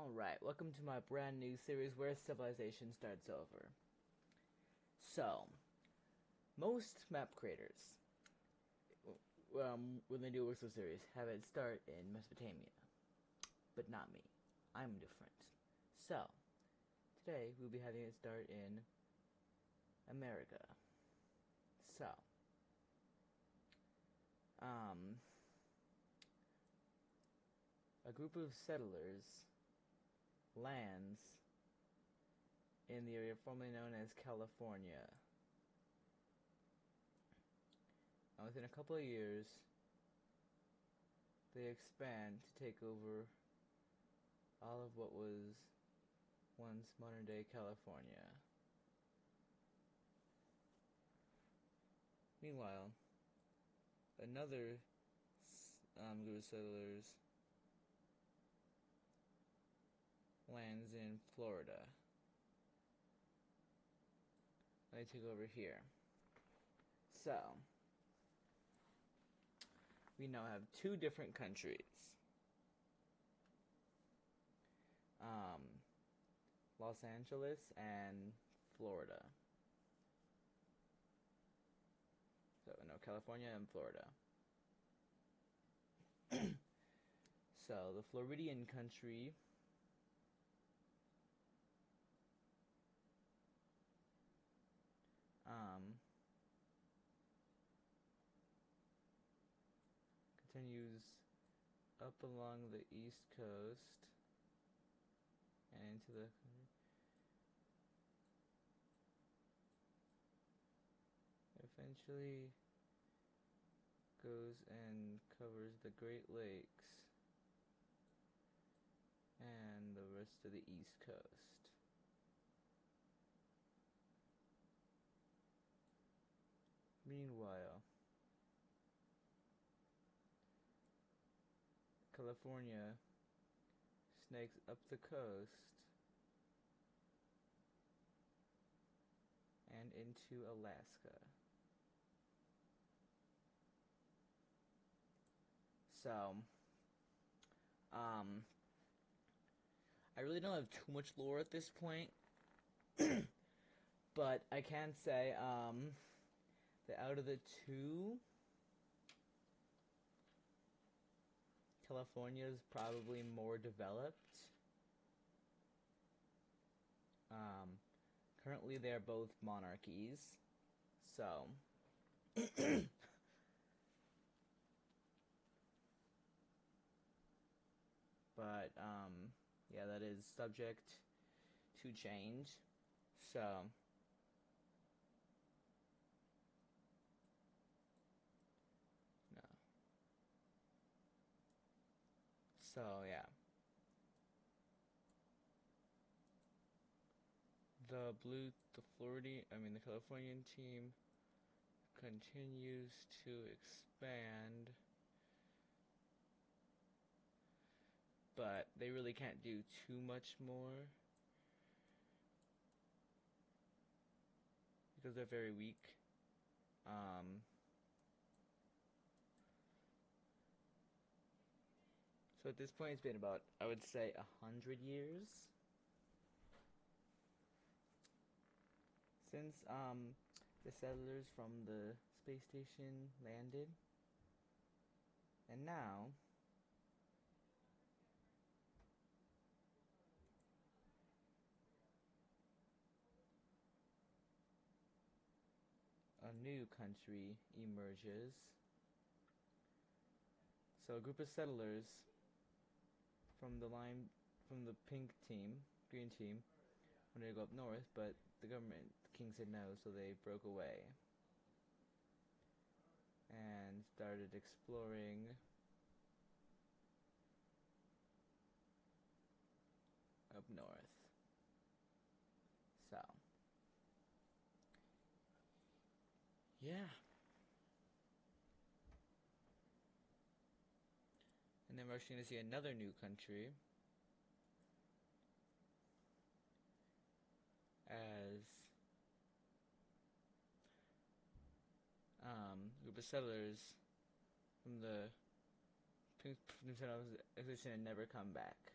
Alright, welcome to my brand new series where civilization starts over. So, most map creators, when they do a Wixel series, have it start in Mesopotamia. But not me. I'm different. So, today we'll be having it start in America. So, a group of settlers lands in the area formerly known as California. And within a couple of years, they expand to take over all of what was once modern-day California. Meanwhile, another group of settlers lands in Florida. Let me take over here. So, we now have two different countries. Los Angeles and Florida. So, no, California and Florida. So, the Floridian country continues up along the east coast and into the eventually goes and covers the Great Lakes and the rest of the east coast. Meanwhile, California snakes up the coast and into Alaska. So, I really don't have too much lore at this point, but I can say, that out of the two, California is probably more developed. Currently they're both monarchies, so but yeah, that is subject to change. So no. So yeah. The Californian team continues to expand, but they really can't do too much more because they're very weak. So at this point, it's been about, I would say, 100 years since the settlers from the space station landed, and now a new country emerges. So a group of settlers from the pink team, green team, wanted to go up north, but the king said no, so they broke away and started exploring up north. So, yeah. And then we're actually going to see another new country as a group of settlers from the Pink Nintendo Expedition and never come back.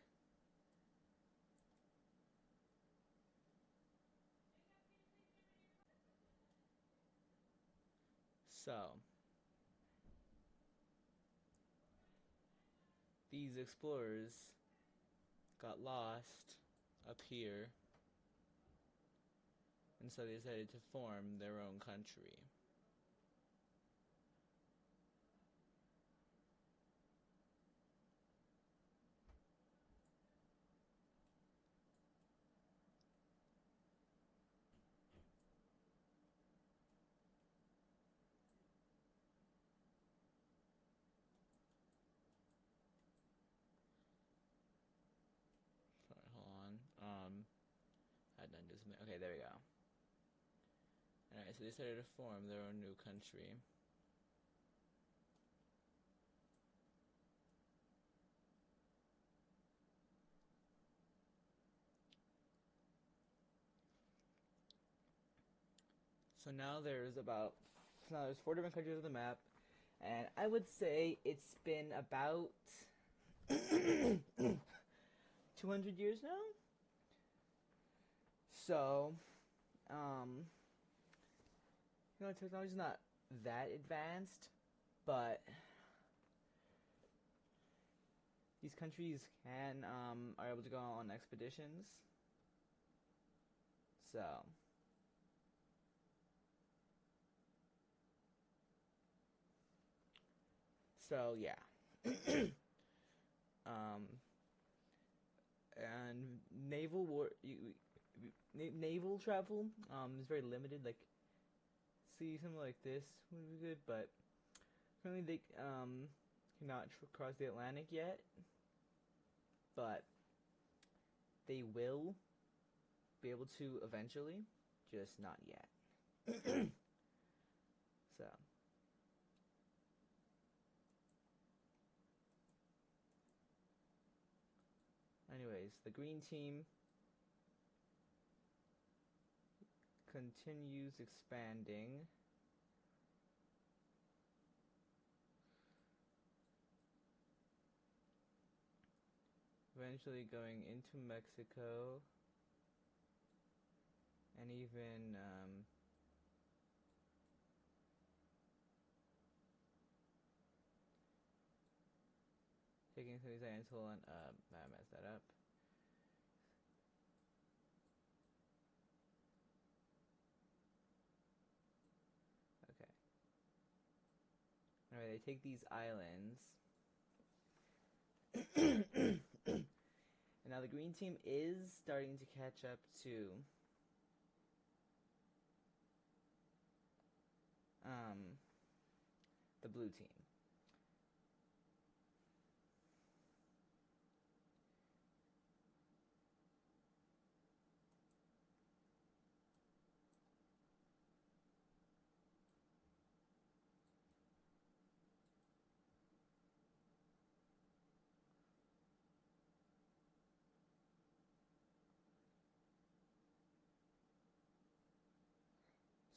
So, these explorers got lost up here, and so they decided to form their own country. Sorry, hold on. Had done just a minute. Okay, there we go. Alright, so they started to form their own new country. So now there's 4 different countries on the map, and I would say it's been about 200 years now. So, technology's not that advanced, but these countries are able to go on expeditions. So yeah. And naval travel is very limited. Like, see something like this would be good, but currently they cannot cross the Atlantic yet, but they will be able to eventually, just not yet. So, anyways, the green team continues expanding. Eventually going into Mexico, and even taking some of these islands. Hold on, I messed that up. Okay. Alright, they take these islands. And now the green team is starting to catch up to the blue team.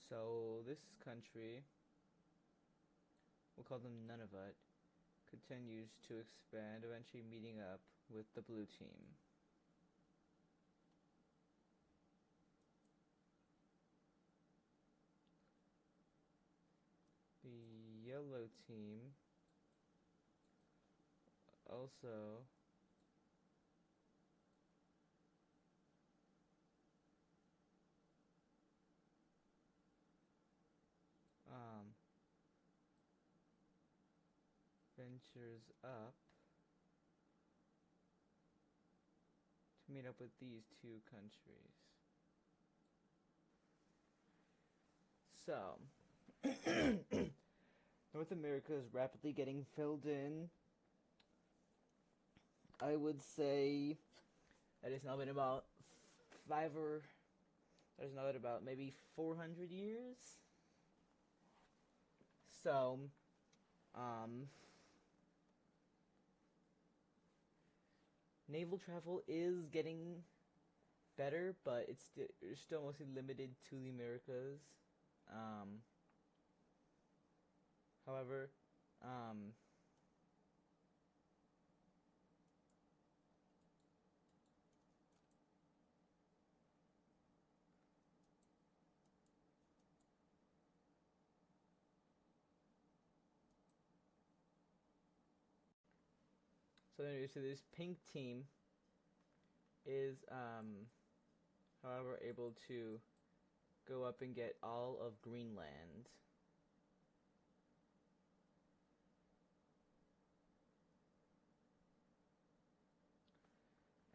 So this country, we'll call them Nunavut, continues to expand, eventually meeting up with the blue team. The yellow team also ventures up to meet up with these two countries. So, North America is rapidly getting filled in. I would say that it's now been about maybe 400 years. So, naval travel is getting better, but it's still mostly limited to the Americas. However, So anyway, so this pink team is, however, able to go up and get all of Greenland.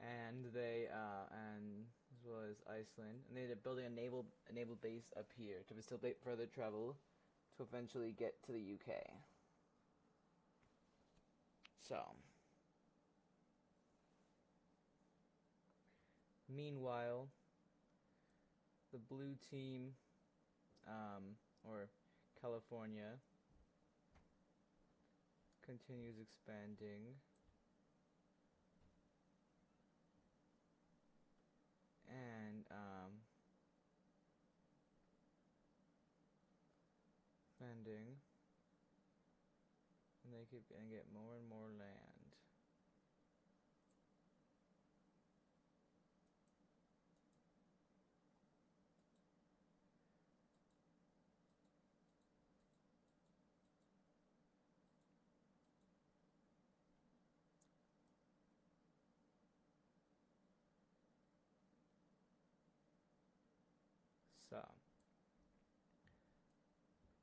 And they, and as well as Iceland, and they ended up building a naval base up here to facilitate further travel to eventually get to the UK. So, meanwhile, the blue team, or California, continues expanding. And, expanding. And they keep gonna get more and more land. So,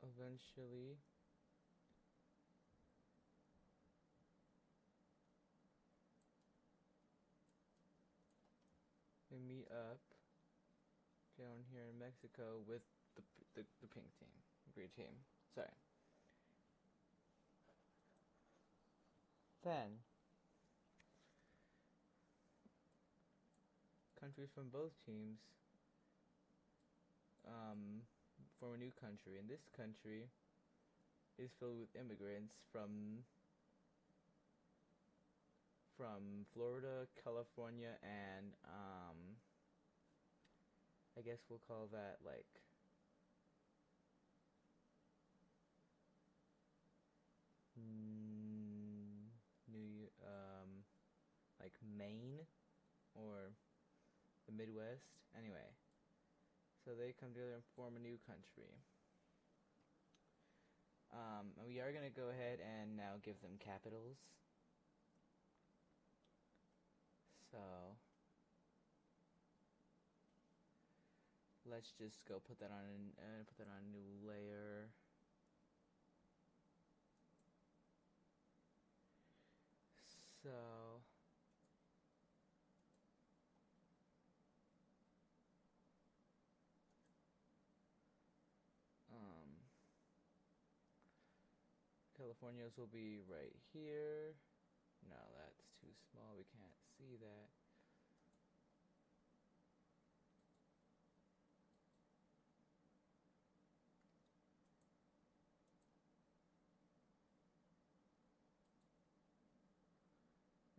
eventually, they meet up down here in Mexico with the pink team, green team. Sorry. Then, countries from both teams form a new country, and this country is filled with immigrants from Florida, California, and I guess we'll call that like like Maine or the Midwest. Anyway, so they come together and form a new country. And we are gonna go ahead and now give them capitals. So let's just go put that on a new layer. So California's will be right here. No, that's too small. We can't see that.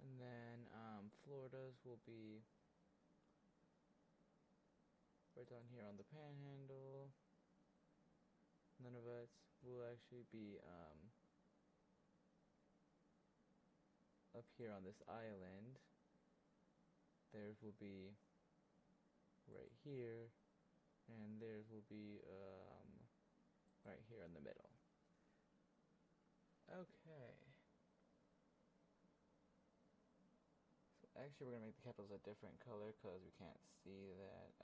And then Florida's will be right down here on the panhandle. None of us will actually be up here on this island. Theirs will be right here, and theirs will be right here in the middle. Okay. So actually we're gonna make the capitals a different color because we can't see that.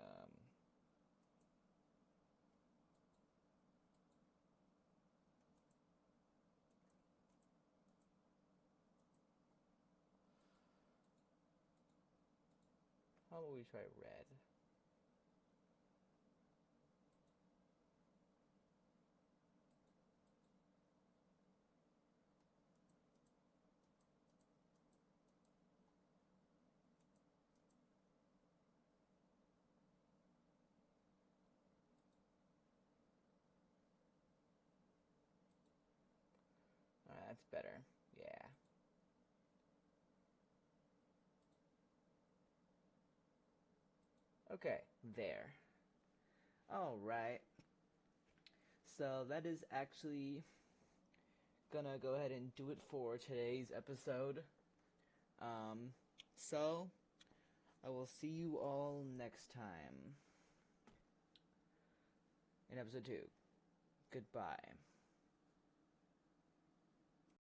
How about we try red? That's better. Yeah. Okay, there. Alright. So that is actually gonna go ahead and do it for today's episode. So I will see you all next time in episode 2. Goodbye.